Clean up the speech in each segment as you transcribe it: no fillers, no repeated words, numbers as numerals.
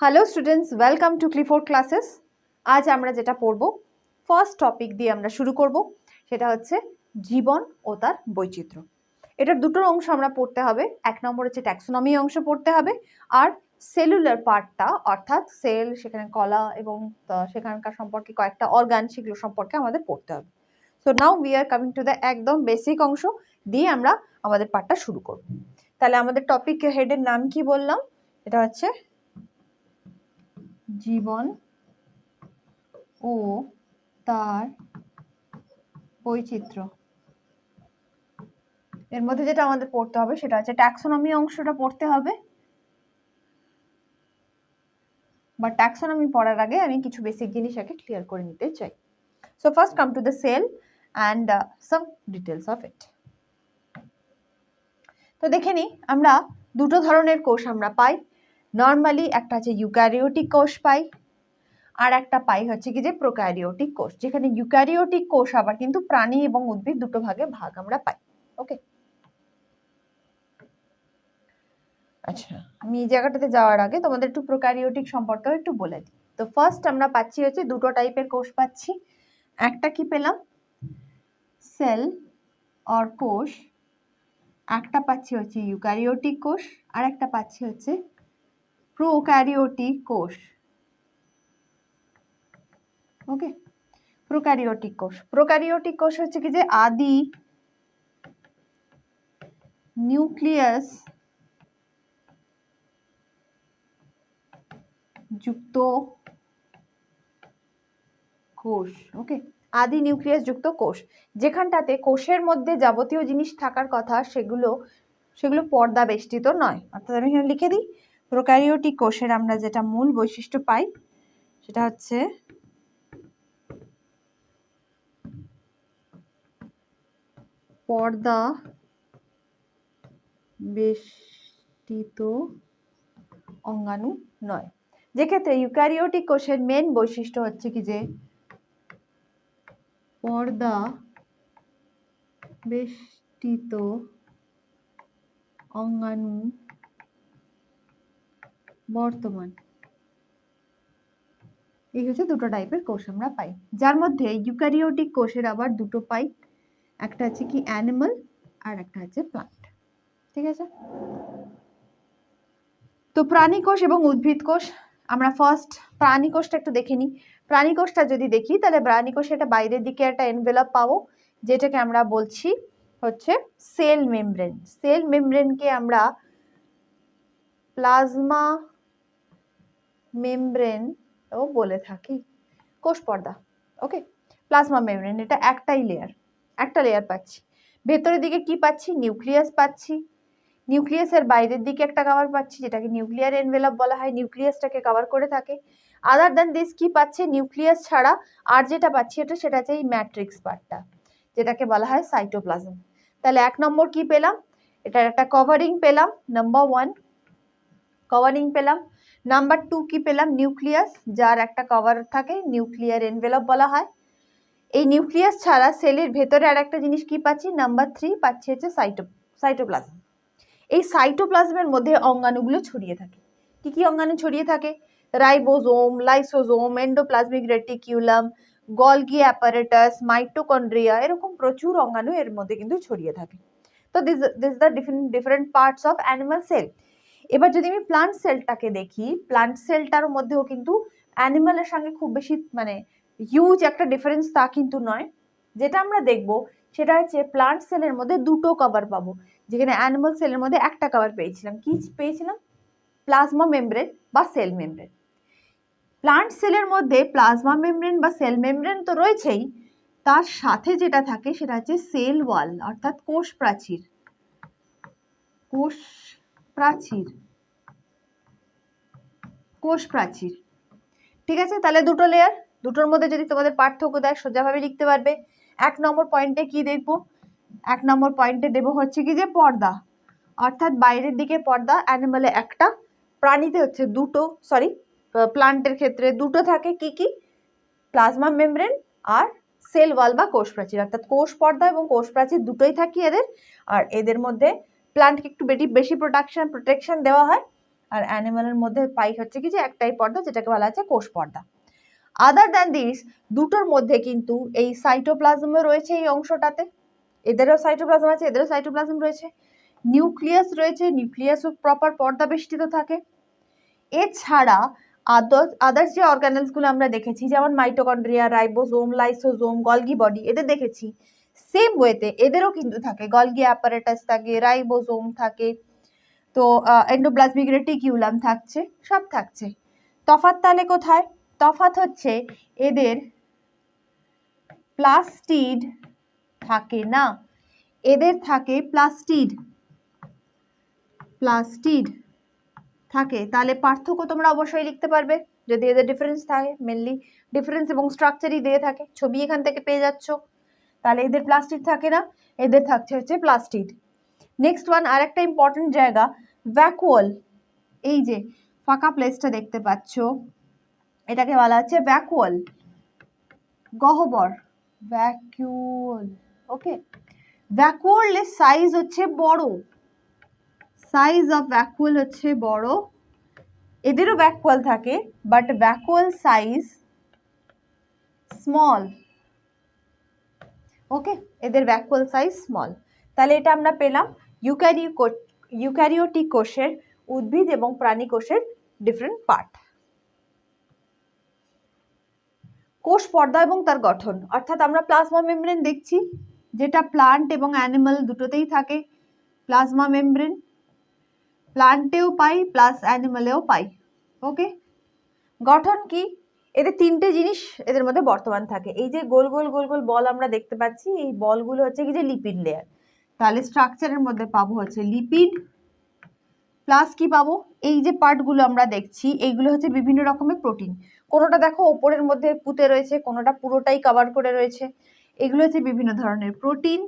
Hello students, welcome to Clifford classes. আজ আমরা যেটা পড়ব, ফার্স্ট টপিক দিয়ে আমরা শুরু করব, সেটা হচ্ছে জীবন ও তার বৈচিত্র্য। এটার দুটো অংশ আমরা পড়তে হবে। এক নম্বর হচ্ছে ট্যাক্সোনমি অংশ পড়তে হবে, আর সেলুলার পার্টটা অর্থাৎ সেল, সেখানে কলা এবং সেখানকার সম্পর্কে কয়েকটা অর্গান, সেগুলো সম্পর্কে আমাদের পড়তে হবে। So now we are coming to the একদম বেসিক অংশ দিয়ে আমরা আমাদের পার্টটা শুরু করব। তাহলে আমাদের টপিক হেডের নাম কি বললাম? এটা হচ্ছে জীবন ও তার বৈচিত্র্য। এর মধ্যে যেটা আমাদের পড়তে হবে সেটা হচ্ছে ট্যাক্সোনমি অংশটা পড়তে হবে। বা ট্যাক্সোনমি পড়ার আগে আমি কিছু বেসিক জিনিস আগে ক্লিয়ার করে নিতে চাই। So first come to the cell and some details of it. তো দেখে নিই, আমরা দুটো ধরনের কোষ আমরা পাই। নর্মালি একটা হচ্ছে ইউক্যারিওটিক কোষ পাই, আর একটা পাই হচ্ছে কি যে প্রোক্যারিওটিক কোষ, যেখানে ইউক্যারিওটিক কোষ আবার কিন্তু প্রাণী এবং উদ্ভিদ দুটো ভাগে ভাগ আমরা পাই। ওকে, আচ্ছা, আমি এই জায়গাটাতে যাওয়ার আগে তোমাদের একটু প্রোক্যারিওটিক সম্পর্কেও একটু বলে দিই। তো ফার্স্ট আমরা পাচ্ছি হচ্ছে দুটো টাইপের কোষ পাচ্ছি। একটা কি পেলাম? সেল অর কোষ। একটা পাচ্ছি হচ্ছে ইউক্যারিওটিক কোষ, আর একটা পাচ্ছি হচ্ছে প্রোক্যারিওটিক কোষ। ওকে, প্রোক্যারিওটিক কোষ। প্রোক্যারিওটিক কোষ হচ্ছে কি যে আদি নিউক্লিয়াস যুক্ত কোষ। ওকে, আদি নিউক্লিয়াস যুক্ত কোষ, যেখানটাতে কোষের মধ্যে যাবতীয় জিনিস থাকার কথা সেগুলো পর্দা বেষ্টিত নয়। অর্থাৎ আমি এখানে লিখে দিই, প্রোক্যারিওটিক কোষের আমরা যেটা মূল বৈশিষ্ট্য পাই সেটা হচ্ছে পর্দা বেষ্টিত অঙ্গাণু নয়। যেক্ষেত্রে ইউক্যারিওটিক কোষের মেন বৈশিষ্ট্য হচ্ছে কি যে পর্দা বেষ্টিত অঙ্গাণু বর্তমান। এই হচ্ছে দুটো টাইপের কোষ আমরা পাই, যার মধ্যে ইউক্যারিওটিক কোষের আবার দুটো পাই। একটা হচ্ছে কি অ্যানিমাল, আর একটা হচ্ছে প্লান্ট। ঠিক আছে, তো প্রাণী কোষ এবং উদ্ভিদ কোষ। আমরা ফার্স্ট প্রাণী কোষটা একটু দেখে নিই। প্রাণী কোষটা যদি দেখি, তাহলে প্রাণী কোষে একটা বাইরের দিকে একটা এনভেলপ পাবো, যেটাকে আমরা বলছি হচ্ছে সেল মেমব্রেন। সেল মেমব্রেনকে আমরা প্লাজমা মেমব্রেন ও বলে থাকি। কোষ পর্দা। ওকে, প্লাজমা মেমব্রেন, এটা একটা লেয়ার পাচ্ছি। ভেতরের দিকে কি পাচ্ছি? নিউক্লিয়াস পাচ্ছি। নিউক্লিয়াসের বাইরের দিকে একটা কভার পাচ্ছি, যেটাকে নিউক্লিয়ার এনভেলপ বলা হয়, নিউক্লিয়াসটাকে কভার করে থাকে। আদার দ্যান দিস কি পাচ্ছে? নিউক্লিয়াস ছাড়া আর যেটা পাচ্ছি সেটা হচ্ছে এই ম্যাট্রিক্স পার্টটা, যেটাকে বলা হয় সাইটোপ্লাজম। তাহলে এক নম্বর কি পেলাম? এটার একটা কভারিং পেলাম, নাম্বার 1 কভারিং পেলাম। নাম্বার 2 কি পেলাম? নিউক্লিয়াস, যার একটা কভার থাকে, নিউক্লিয়ার এনভেলপ বলা হয়। এই নিউক্লিয়াস ছাড়া সেলের ভেতরে আর একটা জিনিস কি পাচ্ছি? নাম্বার 3 পাচ্ছি হচ্ছে সাইটোপ্লাজম। এই সাইটোপ্লাজমের মধ্যে অঙ্গাণুগুলো ছড়িয়ে থাকে। কি কি অঙ্গাণু ছড়িয়ে থাকে? Ribosome, lysosome, endoplasmic reticulum, Golgi apparatus, mitochondria, এরকম প্রচুর অঙ্গাণু এর মধ্যে কিন্তু ছড়িয়ে থাকে। তো this the different parts of animal cell. এবার যদি আমি প্লান্ট সেলটাকে দেখি, প্লান্ট সেলটার মধ্যেও কিন্তু অ্যানিমালের সঙ্গে খুব বেশি হিউজ একটা ডিফারেন্স তা কিন্তু নয়। যেটা আমরা দেখব সেটা হচ্ছে প্লান্ট সেলের মধ্যে দুটো কভার পাবো, যেখানে অ্যানিমাল সেলের মধ্যে একটা কভার পেয়েছিলাম। কি পেয়েছিলাম? প্লাজমা মেমব্রেন বা সেল মেমব্রেন। প্লান্ট সেলের মধ্যে প্লাজমা মেমব্রেন বা সেল মেমব্রেন তো রয়েছেই, তার সাথে যেটা থাকে সেটা হচ্ছে সেল ওয়াল, অর্থাৎ কোষ প্রাচীর। ঠিক আছে, তাহলে দুটো লেয়ার, দুটোর মধ্যে যদি তোমাদের পার্থক্য দেয় সোজাভাবে লিখতে পারবে। এক নম্বর পয়েন্টে কি দেখবো? এক নম্বর পয়েন্টে দেবো হচ্ছে কি যে পর্দা, অর্থাৎ বাইরের দিকে পর্দা অ্যানিমালে একটা, প্রাণীতে হচ্ছে দুটো, প্লান্টের ক্ষেত্রে দুটো থাকে। কি কি? প্লাজমা মেমব্রেন আর সেল ওয়াল বা কোষ প্রাচীর, অর্থাৎ কোষ পর্দা এবং কোষ প্রাচীর দুটোই থাকে এদের। আর এদের মধ্যে প্লান্টকে একটু বেশি প্রোটেকশন দেওয়া হয়, আর অ্যানিমালের মধ্যে পাই হচ্ছে কি যে একটাই পর্দা, যেটাকে বলা হচ্ছে কোষ পর্দা। আদার দ্যান দিস, দুটোর মধ্যে কিন্তু এই সাইটোপ্লাজমও রয়েছে এই অংশটাতে, এদেরও সাইটোপ্লাজম আছে, এদেরও সাইটোপ্লাজম রয়েছে, নিউক্লিয়াস রয়েছে, নিউক্লিয়াসও প্রপার পর্দা বেষ্টিত থাকে। এছাড়া আদার্স যে অর্গানেলসগুলো আমরা দেখেছি, যেমন mitochondria, ribosome, lysosome, Golgi body, এদের দেখেছি সেম ওয়েতে এদেরও কিন্তু থাকে, গলগি অ্যাপারেটাস থাকে, রাইবোজোম থাকে, তো এন্ডোপ্লাজমিক রেটিকিউলাম থাকছে, সব থাকছে। তফাৎ তাহলে কোথায়? তফাৎ হচ্ছে এদের প্লাস্টিড থাকে না, এদের থাকে প্লাস্টিড, প্লাস্টিড থাকে। তাহলে পার্থক্য তোমরা অবশ্যই লিখতে পারবে যদি এদের ডিফারেন্স থাকে, মেনলি ডিফারেন্স এবং স্ট্রাকচারই দিয়ে থাকে, ছবি এখান থেকে পেয়ে যাচ্ছ। তাহলে এদের প্লাস্টিড থাকে না, এদের থাকছে হচ্ছে প্লাস্টিড। নেক্সট ওয়ান, আর একটা ইম্পর্টেন্ট জায়গা, ভ্যাকুয়াল। এই যে ফাঁকা প্লেসটা দেখতে পাচ্ছ, এটাকে বলা হচ্ছে ভ্যাকুয়াল, গহ্বর, ভ্যাকুয়াল। ওকে, ভ্যাকুয়ালের সাইজ হচ্ছে বড়, সাইজ অফ ভ্যাকুয়াল হচ্ছে বড়, এদেরও ভ্যাকুয়াল থাকে বাট ভ্যাকুয়াল সাইজ স্মল। ওকে, এদের ভ্যাকুয়াল সাইজ স্মল। তাহলে এটা আমরা পেলাম ইউক্যারিওটিক কোষের, উদ্ভিদ এবং প্রাণী কোষের ডিফারেন্ট পার্ট। কোষ পর্দা এবং তার গঠন, অর্থাৎ আমরা প্লাজমা মেমব্রেন দেখছি, যেটা প্লান্ট এবং অ্যানিমাল দুটোতেই থাকে। প্লাজমা মেমব্রেন প্লান্টেও পাই প্লাস অ্যানিমালেও পাই। ওকে, গঠন কি? এদের তিনটে জিনিস এদের মধ্যে বর্তমান থাকে। এই যে গোল গোল গোল গোল বল আমরা দেখতে পাচ্ছি, এই বলগুলো হচ্ছে কি যে লিপিড লেয়ার। তাহলে স্ট্রাকচারের মধ্যে পাবো হচ্ছে লিপিড, প্লাস কি পাবো, এই যে পার্টগুলো আমরা দেখছি এইগুলো হচ্ছে বিভিন্ন রকমের প্রোটিন। কোনোটা দেখো ওপরের মধ্যে পুঁতে রয়েছে, কোনোটা পুরোটাই কভার করে রয়েছে, এগুলো হচ্ছে বিভিন্ন ধরনের প্রোটিন,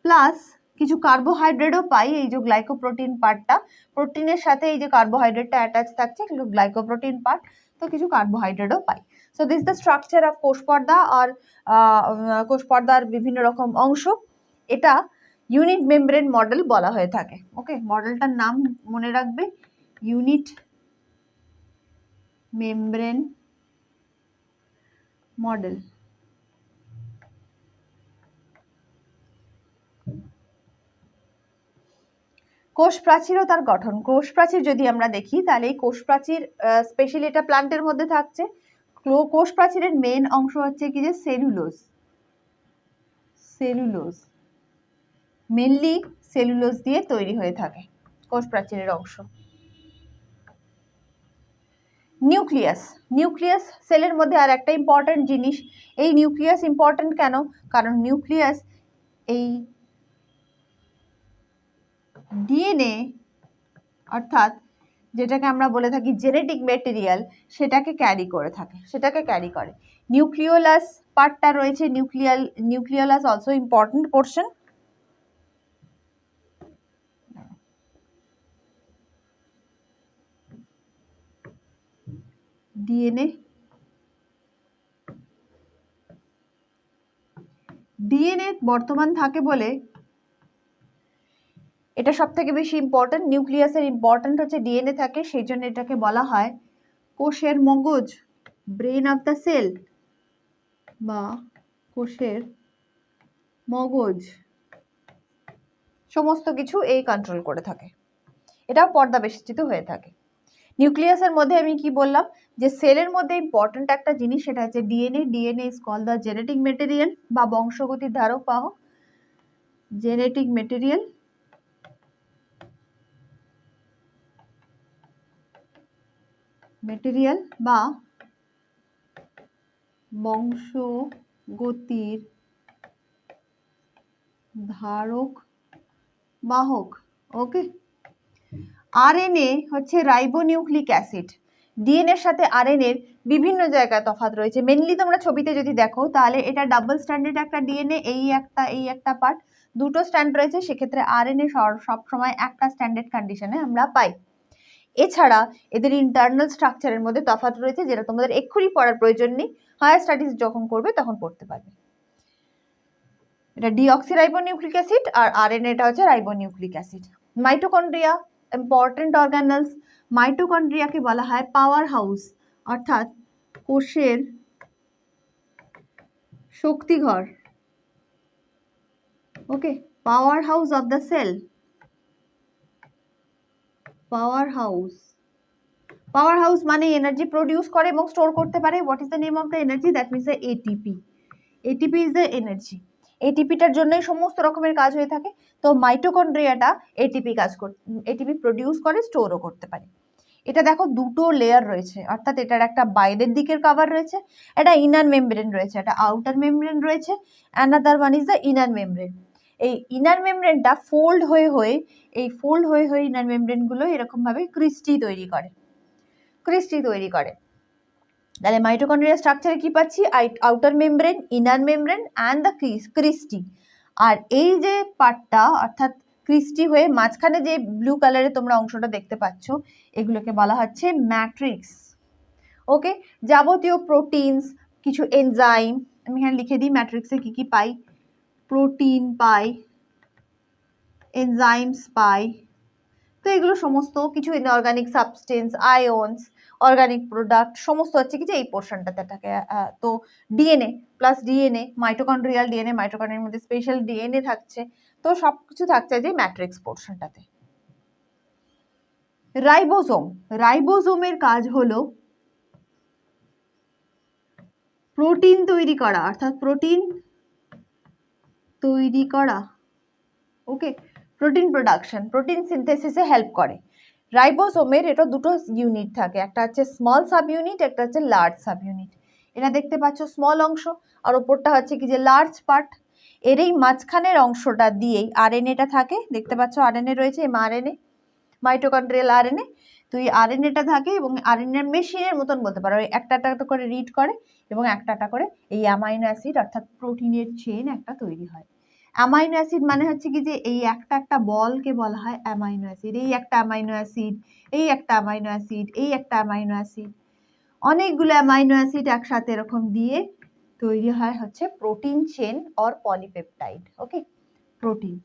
প্লাস কিছু কার্বোহাইড্রেটও পাই, এই যে গ্লাইকোপ্রোটিন পার্টটা, প্রোটিনের সাথে এই যে কার্বোহাইড্রেটটা অ্যাটাচ থাকছে, এগুলো গ্লাইকোপ্রোটিন পার্ট, তো কিছু কার্বোহাইড্রেটও পাই। So this the structure of কোষ পর্দা। আর কোষ পর্দার বিভিন্ন রকম অংশ, এটা ইউনিট মেমব্রেন মডেল বলা হয়ে থাকে। ওকে, মডেলটার নাম মনে রাখবে, ইউনিট মেমব্রেন মডেল। কোষ প্রাচীর ও তার গঠন। কোষ প্রাচীর যদি আমরা দেখি তাহলে এই কোষ প্রাচীর স্পেশালি এটা প্লান্টের মধ্যে থাকছে। কোষ প্রাচীরের মেন অংশ হচ্ছে কি যে সেলুলোজ, সেলুলোজ মেনলি সেলুলোজ দিয়ে তৈরি হয়ে থাকে কোষ প্রাচীরের অংশ। নিউক্লিয়াস, নিউক্লিয়াস সেলের মধ্যে আর একটা ইম্পর্টেন্ট জিনিস। এই নিউক্লিয়াস ইম্পর্টেন্ট কেন? কারণ নিউক্লিয়াস এই ডিএনএ অর্থাৎ যেটাকে আমরা বলে থাকি জেনেটিক মেটেরিয়াল, সেটাকে ক্যারি করে থাকে, সেটাকে ক্যারি করে। নিউক্লিওলাস পার্টটা রয়েছে, nucleolus also important portion. DNA, DNA বর্তমান থাকে বলে এটা সব থেকে বেশি ইম্পর্টেন্ট। নিউক্লিয়াসের ইম্পর্টেন্ট হচ্ছে ডিএনএ থাকে, সেই জন্য এটাকে বলা হয় কোষের মগজ, ব্রেন অফ দ্য সেল বা কোষের মগজ, সমস্ত কিছু এই কন্ট্রোল করে থাকে। এটাও পর্দা বেষ্টিত হয়ে থাকে। নিউক্লিয়াসের মধ্যে আমি কি বললাম যে সেলের মধ্যে ইম্পর্টেন্ট একটা জিনিস, সেটা হচ্ছে DNA. DNA is called the genetic material বা বংশগতির ধারক বাহক, জেনেটিক মেটেরিয়াল। মেটেরিয়াল বা বংশগতির ধারক বাহক। ওকে, আরএনএ হচ্ছে রাইবোনিউক্লিক অ্যাসিড। ডিএনএর সাথে আরএনএর বিভিন্ন জায়গায় তফাৎ রয়েছে। মেনলি তোমরা ছবিতে যদি দেখো তাহলে এটা ডাবল স্ট্যান্ডার্ড একটা ডিএনএ, এই একটা পার্ট, দুটো স্ট্যান্ড রয়েছে, সেক্ষেত্রে আরএনএ সবসময় একটা স্ট্যান্ডার্ড কন্ডিশনে আমরা পাই। এছাড়া এদের ইন্টারনাল স্ট্রাকচারের মধ্যে তফাৎ রয়েছে, যেটা তোমাদের এক্ষুনি পড়ার প্রয়োজন নেই, হায়ার স্টাডিজ যখন করবে তখন পড়তে পারবে। এটা ডিঅক্সিরাইবোনিউক্লিক অ্যাসিড আর আরএনএটা হচ্ছে ribonucleic acid. Mitochondria important organelles. মাইটোকন্ড্রিয়াকে বলা হয় পাওয়ার হাউস, অর্থাৎ কোষের শক্তিঘর। Okay, powerhouse of the cell. Powerhouse, powerhouse মানে এনার্জি প্রডিউস করে এবং স্টোর করতে পারে। What is the name of the energy? That means the ATP. ATP is the energy. এটিপিটার জন্যই সমস্ত রকমের কাজ হয়ে থাকে। তো মাইটোকন্ড্রিয়াটা এটিপি প্রডিউস করে, স্টোরও করতে পারে। এটা দেখো দুটো লেয়ার রয়েছে, অর্থাৎ এটার একটা বাইরের দিকের কভার রয়েছে, একটা ইনার মেমব্রেন রয়েছে, একটা আউটার মেমব্রেন রয়েছে, another one is the inner membrane. এই ইনার মেমব্রেনটা ফোল্ড হয়ে হয়ে ইনার মেমব্রেনগুলো এরকমভাবে ক্রিস্টি তৈরি করে। তাহলে মাইটোকন্ড্রিয়াল স্ট্রাকচারে কি পাচ্ছি? Outer membrane, inner membrane and the cristae. আর এই যে পার্টটা, অর্থাৎ ক্রিস্টি হয়ে মাঝখানে যে ব্লু কালারে তোমরা অংশটা দেখতে পাচ্ছ, এগুলোকে বলা হচ্ছে ম্যাট্রিক্স। ওকে, যাবতীয় প্রোটিনস, কিছু এনজাইম, আমি এখানে লিখে দিই ম্যাট্রিক্সে কি কি পাই। প্রোটিন পাই, এনজাইমস পাই, তো এগুলো সমস্ত কিছু inorganic substance, ions, organic product সমস্ত হচ্ছে কি যে এই পোর্শনটাতে থাকে। তো DNA plus DNA, mitochondrial DNA, মাইটোকন্ড্রিয়ার মধ্যে স্পেশাল ডিএনএ থাকছে, তো সবকিছু থাকছে যে ম্যাট্রিক্স পোর্শনটাতে। রাইবোসোম, রাইবোসোমের কাজ হলো প্রোটিন তৈরি করা, অর্থাৎ প্রোটিন তৈরি করা। ওকে, প্রোটিন প্রোডাকশন, প্রোটিন সিনথেসিসে হেল্প করে। রাইবোসোমের এটা দুটো ইউনিট থাকে, একটা হচ্ছে স্মল সাব ইউনিট, একটা হচ্ছে লার্জ সাব ইউনিট। এটা দেখতে পাচ্ছ স্মল অংশ, আর ওপরটা হচ্ছে কি যে লার্জ পার্ট। এর এই মাঝখানের অংশটা দিয়েই আরএনএটা থাকে, দেখতে পাচ্ছ আরএনএ রয়েছে, এমআরএনএ, মাইটোকন্ড্রিয়াল আরএনএ। তো এই আরএনএটা থাকে এবং আরএনএ মেশিনের মতন বলতে পারো, একটা একটা করে রিড করে এবং একটা করে এই অ্যামাইনো অ্যাসিড অর্থাৎ প্রোটিনের চেইন একটা তৈরি হয়। অ্যামাইনো অ্যাসিড মানে হচ্ছে কি যে এই একটা বলকে বলা হয় অ্যামাইনো অ্যাসিড। এই একটা অ্যামাইনো অ্যাসিড, এই একটা অ্যামাইনো অ্যাসিড, এই একটা অ্যামাইনো অ্যাসিড, অনেকগুলো অ্যামাইনো অ্যাসিড একসাথে এরকম দিয়ে তৈরি হয় হচ্ছে protein chain or polypeptide. Okay, protein,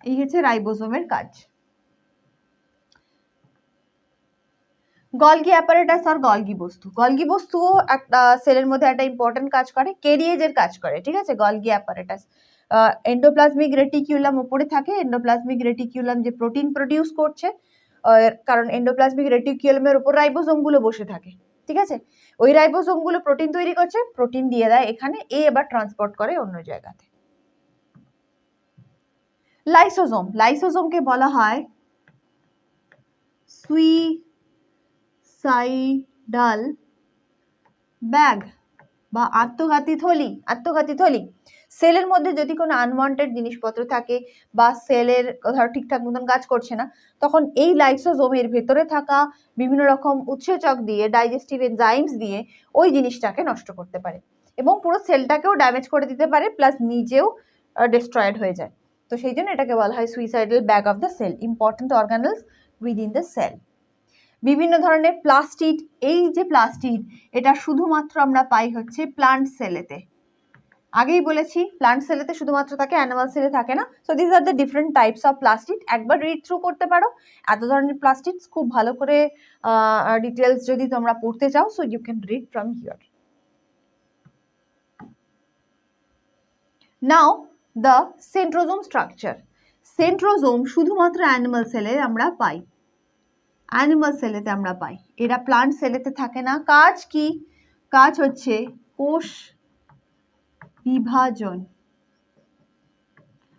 এই হচ্ছে রাইবোসোমের কাজ। গলগি অ্যাপারেটাস আর গলগি বস্তু, গলগি বস্তুও একটা সেলের মধ্যে একটা ইম্পর্টেন্ট কাজ করে, ক্যারিয়েজের কাজ করে। ঠিক আছে, গলগি অ্যাপারেটাস এন্ডোপ্লাজমিক রেটিকিউলাম উপরে থাকে। এন্ডোপ্লাজমিক রেটিকিউলাম যে প্রোটিন প্রডিউস করছে, কারণ এন্ডোপ্লাজমিক রেটিকিউলামের উপর রাইবোসোমগুলো বসে থাকে। ঠিক আছে, ওই রাইবোসোমগুলো প্রোটিন তৈরি করছে, প্রোটিন দিয়ে দেয় এখানে, এ এবার ট্রান্সপোর্ট করে অন্য জায়গাতে। লাইসোসোম, লাইসোসোমকে বলা হয় সুইসাইডাল ব্যাগ বা আত্মঘাতী থলি। আত্মঘাতী থলি, সেলের মধ্যে যদি কোনো আনওয়ান্টেড জিনিসপত্র থাকে বা সেলের ধরো ঠিকঠাক মতন কাজ করছে না, তখন এই লাইসোসোমের ভেতরে থাকা বিভিন্ন রকম উৎসেচক দিয়ে, ডাইজেস্টিভ এনজাইমস দিয়ে ওই জিনিসটাকে নষ্ট করতে পারে এবং পুরো সেলটাকেও ড্যামেজ করে দিতে পারে, প্লাস নিজেও ডিস্ট্রয়েড হয়ে যায়। তো সেই জন্য এটাকে বলা হয় suicidal bag of the cell, important organelles within the cell. বিভিন্ন ধরনের প্লাস্টিড, এই যে প্লাস্টিড এটা শুধুমাত্র আমরা পাই হচ্ছে প্লান্ট সেলেতে। আগেই বলেছি প্লান্ট সেলেতে শুধুমাত্র থাকে, অ্যানিমাল সেলে থাকে না। So this are the different types of plastid. একবার রিড থ্রু করতে পারো এত ধরনের প্লাস্টিড, খুব ভালো করে ডিটেলস যদি তোমরা পড়তে চাও, so you can read from here. Now the centrosome structure. Centrosome শুধুমাত্র অ্যানিমাল সেলে আমরা পাই, অ্যানিমাল সেলেতে আমরা পাই, এরা প্লান্ট সেলেতে থাকে না। কাজ কি? কাজ হচ্ছে কোষ বিভাজন।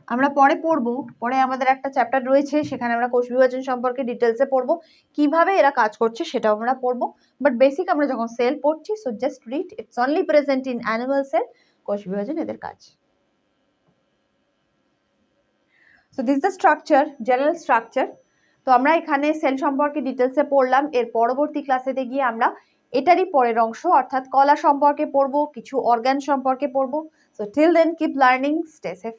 আমরা পরে পড়বো, পরে আমাদের একটা চ্যাপ্টার রয়েছে, সেখানে আমরা কোষ বিভাজন সম্পর্কে ডিটেলসে পড়বো, কিভাবে এরা কাজ করছে সেটাও আমরা পড়বো। বাট বেসিক আমরা যখন সেল পড়ছি, so just read, it's only present in animal cell. কোষ বিভাজন এদের কাজ। So this the structure, general structure. তো আমরা এখানে সেল সম্পর্কে ডিটেলসে পড়লাম। এর পরবর্তী ক্লাসেতে গিয়ে আমরা এটারই পরের অংশ অর্থাৎ কলা সম্পর্কে পড়বো, কিছু অর্গান সম্পর্কে পড়বো। So till then keep learning, stay safe.